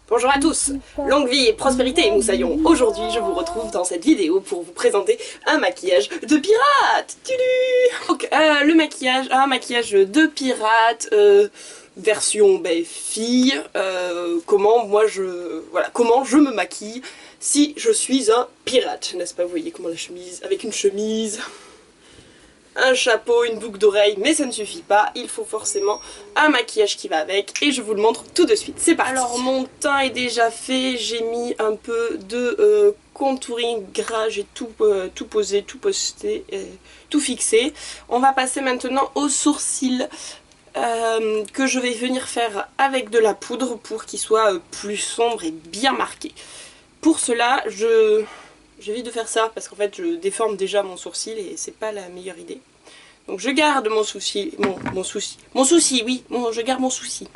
Bonjour à tous, longue vie et prospérité moussaillons. Aujourd'hui je vous retrouve dans cette vidéo pour vous présenter un maquillage de pirate. Donc le maquillage, un maquillage de pirate, version fille, comment je me maquille si je suis un pirate, n'est-ce pas? Vous voyez comment la chemise, avec une chemise, un chapeau, une boucle d'oreille, mais ça ne suffit pas, il faut forcément un maquillage qui va avec, et je vous le montre tout de suite, c'est parti. Alors mon teint est déjà fait, j'ai mis un peu de contouring gras, j'ai tout posé, tout posté, tout fixé. On va passer maintenant aux sourcils, que je vais venir faire avec de la poudre pour qu'ils soient plus sombres et bien marqués. Pour cela, j'évite de faire ça parce qu'en fait je déforme déjà mon sourcil et c'est pas la meilleure idée. Donc je garde mon souci, je garde mon souci.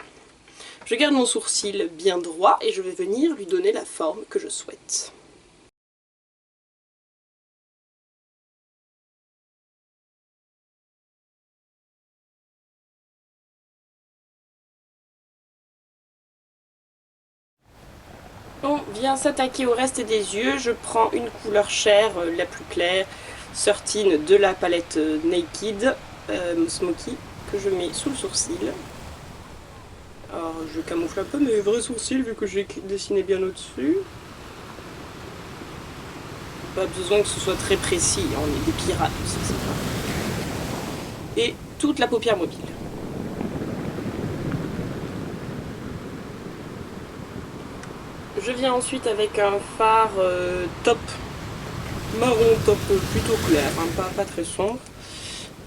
Je garde mon sourcil bien droit et je vais venir lui donner la forme que je souhaite. On vient s'attaquer au reste des yeux. Je prends une couleur chair, la plus claire, 13 de la palette Naked Smoky, que je mets sous le sourcil. Alors je camoufle un peu mes vrais sourcils vu que j'ai dessiné bien au-dessus. Pas besoin que ce soit très précis, on est des pirates aussi, c'est grave. Et toute la paupière mobile. Je viens ensuite avec un fard top, marron top plutôt clair, hein, pas très sombre.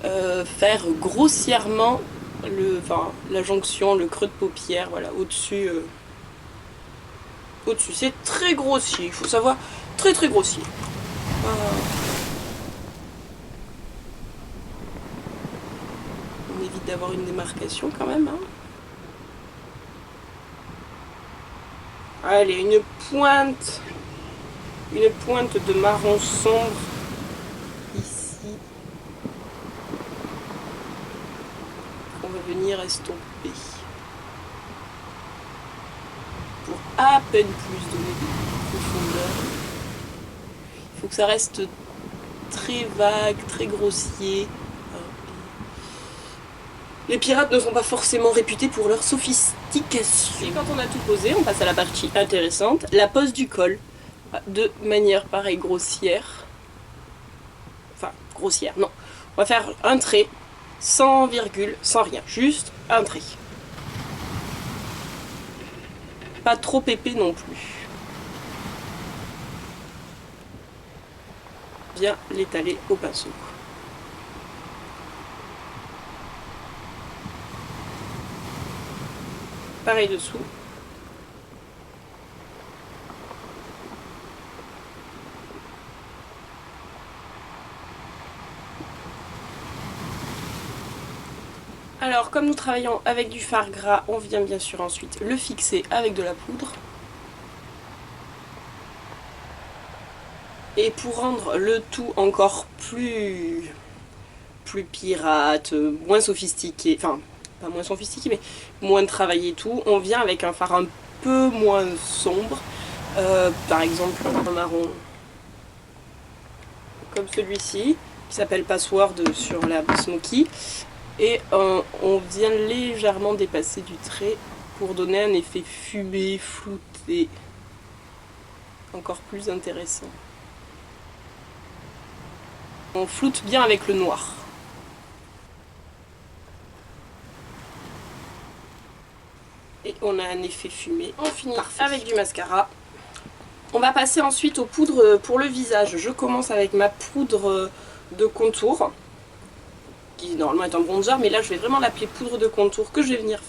Faire grossièrement la jonction, le creux de paupière, voilà, au-dessus. Au-dessus, c'est très grossier, il faut savoir, très grossier. On évite d'avoir une démarcation quand même, hein. Allez, une pointe de marron sombre ici. On va venir estomper pour à peine plus donner de profondeur. Il faut que ça reste très vague, très grossier. Les pirates ne sont pas forcément réputés pour leur sophistication. Et quand on a tout posé, on passe à la partie intéressante, la pose du col. De manière pareille grossière. Enfin, grossière, non. On va faire un trait, sans virgule, sans rien. Juste un trait. Pas trop épais non plus. Bien l'étaler au pinceau. Pareil dessous. Alors comme nous travaillons avec du fard gras, on vient bien sûr ensuite le fixer avec de la poudre. Et pour rendre le tout encore plus pirate, moins sophistiqué, enfin pas moins sophistiqué mais moins travaillé tout, on vient avec un fard un peu moins sombre, par exemple un marron comme celui-ci qui s'appelle Password sur la Smoky, et on vient légèrement dépasser du trait pour donner un effet fumé, flouté, encore plus intéressant. On floute bien avec le noir. Et on a un effet fumé. On finit avec du mascara. On va passer ensuite aux poudres pour le visage. Je commence avec ma poudre de contour, qui normalement est un bronzer, mais là je vais vraiment l'appeler poudre de contour, que je vais venir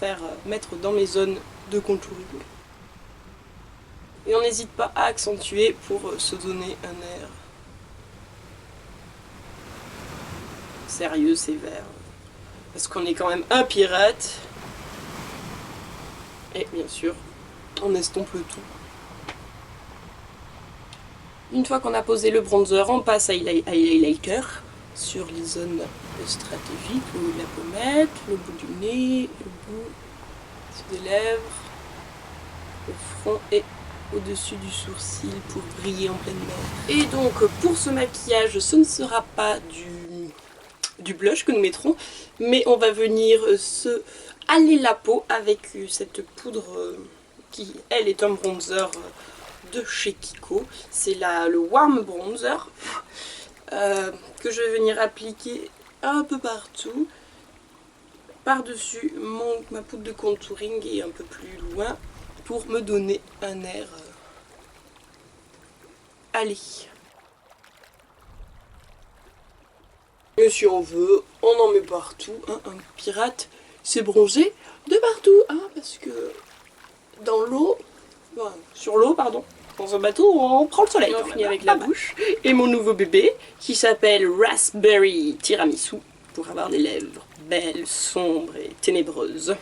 mettre dans mes zones de contouring. Et on n'hésite pas à accentuer pour se donner un air sérieux, sévère. Parce qu'on est quand même un pirate. Et bien sûr, on estompe le tout. Une fois qu'on a posé le bronzer, on passe à highlighter sur les zones stratégiques, le haut de la pommette, le bout du nez, le bout Sous des lèvres, au front et au-dessus du sourcil pour briller en pleine mer. Et donc pour ce maquillage, ce ne sera pas du blush que nous mettrons, mais on va venir se haler la peau avec cette poudre qui, elle, est un bronzer de chez Kiko. C'est le Warm Bronzer que je vais venir appliquer un peu partout, par-dessus ma poudre de contouring et un peu plus loin, pour me donner un air allez. Et si on veut, on en met partout, hein, un pirate s'est bronzé de partout, hein, parce que dans l'eau, sur l'eau pardon, dans un bateau on prend le soleil. On finit avec la bouche et mon nouveau bébé qui s'appelle Raspberry Tiramisu pour avoir des lèvres belles, sombres et ténébreuses.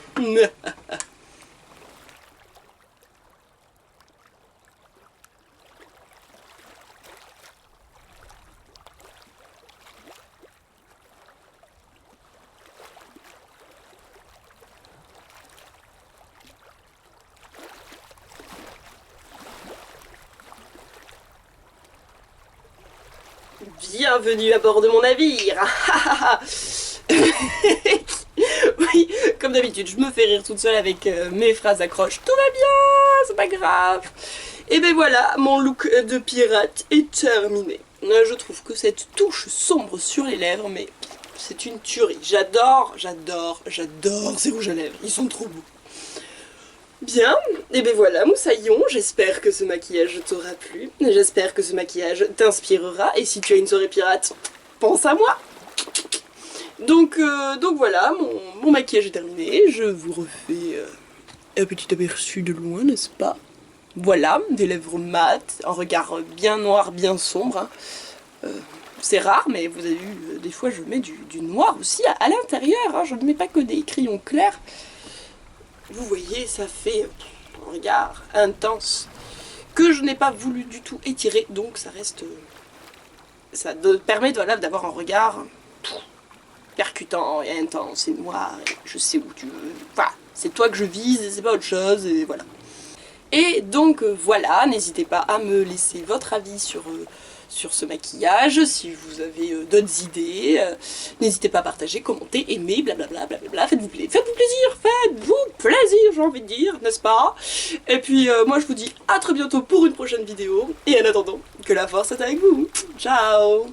Bienvenue à bord de mon navire. Oui, comme d'habitude, je me fais rire toute seule avec mes phrases accroches. Tout va bien, c'est pas grave. Et ben voilà, mon look de pirate est terminé. Je trouve que cette touche sombre sur les lèvres, mais c'est une tuerie. J'adore ces rouges à lèvres. Ils sont trop beaux. Bien, et ben voilà moussaillon, j'espère que ce maquillage t'aura plu, j'espère que ce maquillage t'inspirera, et si tu as une soirée pirate, pense à moi. Donc voilà, mon maquillage est terminé, je vous refais un petit aperçu de loin, n'est-ce pas? Voilà, des lèvres mates, un regard bien noir, bien sombre, hein. C'est rare, mais vous avez vu, des fois je mets du noir aussi à l'intérieur, hein. Je ne mets pas que des crayons clairs. Vous voyez, ça fait un regard intense que je n'ai pas voulu du tout étirer, donc ça reste... ça permet d'avoir un regard percutant et intense et noir, et je sais où tu veux... Voilà, c'est toi que je vise et c'est pas autre chose, et voilà. Et donc voilà, n'hésitez pas à me laisser votre avis sur ce maquillage, si vous avez d'autres idées, n'hésitez pas à partager, commenter, aimer, blablabla, blablabla, faites-vous plaisir, j'ai envie de dire, n'est-ce pas? Et puis moi je vous dis à très bientôt pour une prochaine vidéo, et en attendant, que la force est avec vous, ciao!